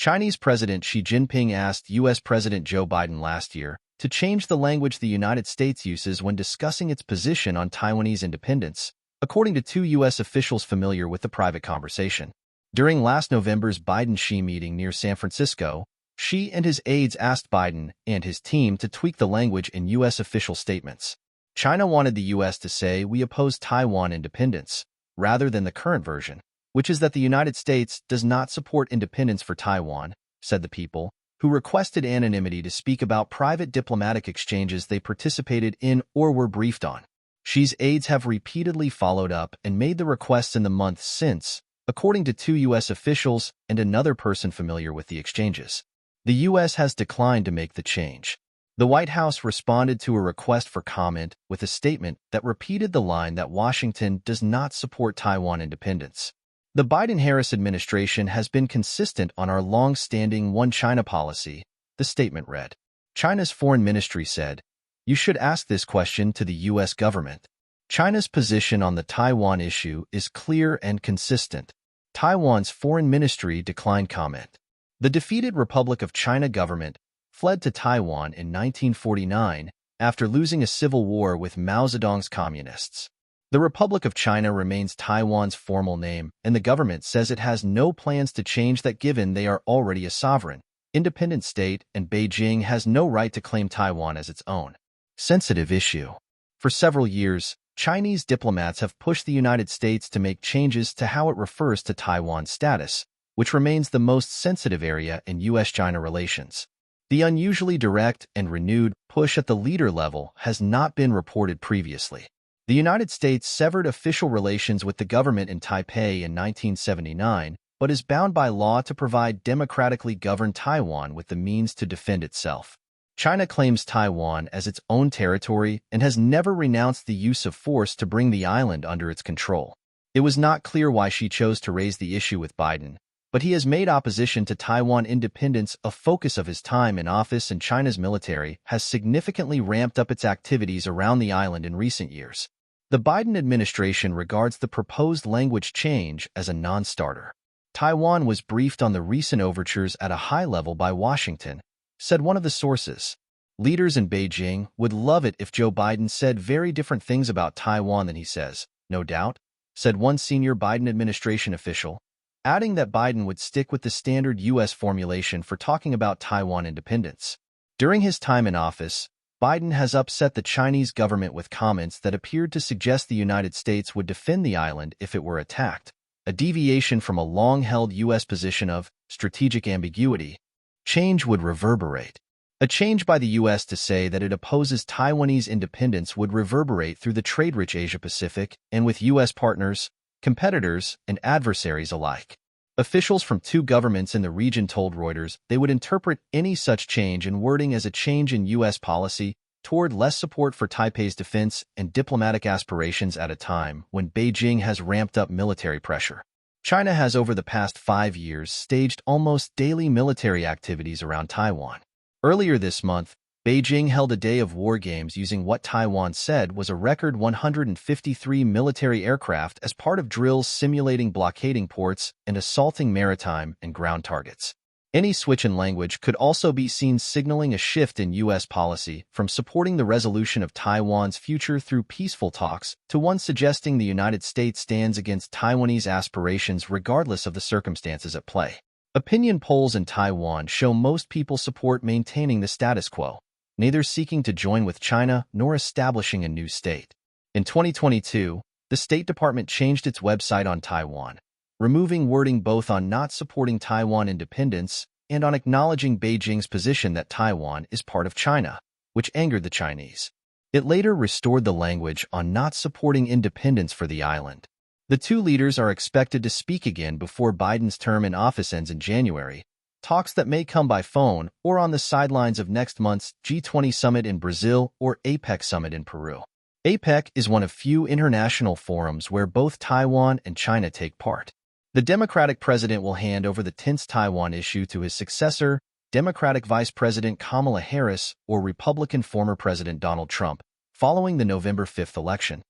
Chinese President Xi Jinping asked U.S. President Joe Biden last year to change the language the United States uses when discussing its position on Taiwanese independence, according to two U.S. officials familiar with the private conversation. During last November's Biden-Xi meeting near San Francisco, Xi and his aides asked Biden and his team to tweak the language in U.S. official statements. China wanted the U.S. to say we oppose Taiwan independence, rather than the current version, which is that the United States does not support independence for Taiwan, said the people, who requested anonymity to speak about private diplomatic exchanges they participated in or were briefed on. Xi's aides have repeatedly followed up and made the requests in the months since, according to two U.S. officials and another person familiar with the exchanges. The U.S. has declined to make the change. The White House responded to a request for comment with a statement that repeated the line that Washington does not support Taiwan independence. The Biden-Harris administration has been consistent on our long-standing One China policy, the statement read. China's foreign ministry said, "You should ask this question to the U.S. government. China's position on the Taiwan issue is clear and consistent." Taiwan's foreign ministry declined comment. The defeated Republic of China government fled to Taiwan in 1949 after losing a civil war with Mao Zedong's communists. The Republic of China remains Taiwan's formal name, and the government says it has no plans to change that given they are already a sovereign, independent state and Beijing has no right to claim Taiwan as its own. Sensitive issue. For several years, Chinese diplomats have pushed the United States to make changes to how it refers to Taiwan's status, which remains the most sensitive area in U.S.-China relations. The unusually direct and renewed push at the leader level has not been reported previously. The United States severed official relations with the government in Taipei in 1979, but is bound by law to provide democratically governed Taiwan with the means to defend itself. China claims Taiwan as its own territory and has never renounced the use of force to bring the island under its control. It was not clear why she chose to raise the issue with Biden, but he has made opposition to Taiwan independence a focus of his time in office, and China's military has significantly ramped up its activities around the island in recent years. The Biden administration regards the proposed language change as a non-starter. Taiwan was briefed on the recent overtures at a high level by Washington, said one of the sources. Leaders in Beijing would love it if Joe Biden said very different things about Taiwan than he says, no doubt, said one senior Biden administration official, adding that Biden would stick with the standard U.S. formulation for talking about Taiwan independence. During his time in office, Biden has upset the Chinese government with comments that appeared to suggest the United States would defend the island if it were attacked, a deviation from a long-held U.S. position of strategic ambiguity. Change would reverberate. A change by the U.S. to say that it opposes Taiwanese independence would reverberate through the trade-rich Asia-Pacific and with U.S. partners, competitors, and adversaries alike. Officials from two governments in the region told Reuters they would interpret any such change in wording as a change in U.S. policy toward less support for Taipei's defense and diplomatic aspirations at a time when Beijing has ramped up military pressure. China has over the past 5 years staged almost daily military activities around Taiwan. Earlier this month, Beijing held a day of war games using what Taiwan said was a record 153 military aircraft as part of drills simulating blockading ports and assaulting maritime and ground targets. Any switch in language could also be seen signaling a shift in U.S. policy from supporting the resolution of Taiwan's future through peaceful talks to one suggesting the United States stands against Taiwanese aspirations regardless of the circumstances at play. Opinion polls in Taiwan show most people support maintaining the status quo, neither seeking to join with China nor establishing a new state. In 2022, the State Department changed its website on Taiwan, removing wording both on not supporting Taiwan independence and on acknowledging Beijing's position that Taiwan is part of China, which angered the Chinese. It later restored the language on not supporting independence for the island. The two leaders are expected to speak again before Biden's term in office ends in January, talks that may come by phone or on the sidelines of next month's G20 summit in Brazil or APEC summit in Peru. APEC is one of few international forums where both Taiwan and China take part. The Democratic president will hand over the tense Taiwan issue to his successor, Democratic Vice President Kamala Harris or Republican former President Donald Trump, following the November 5th election.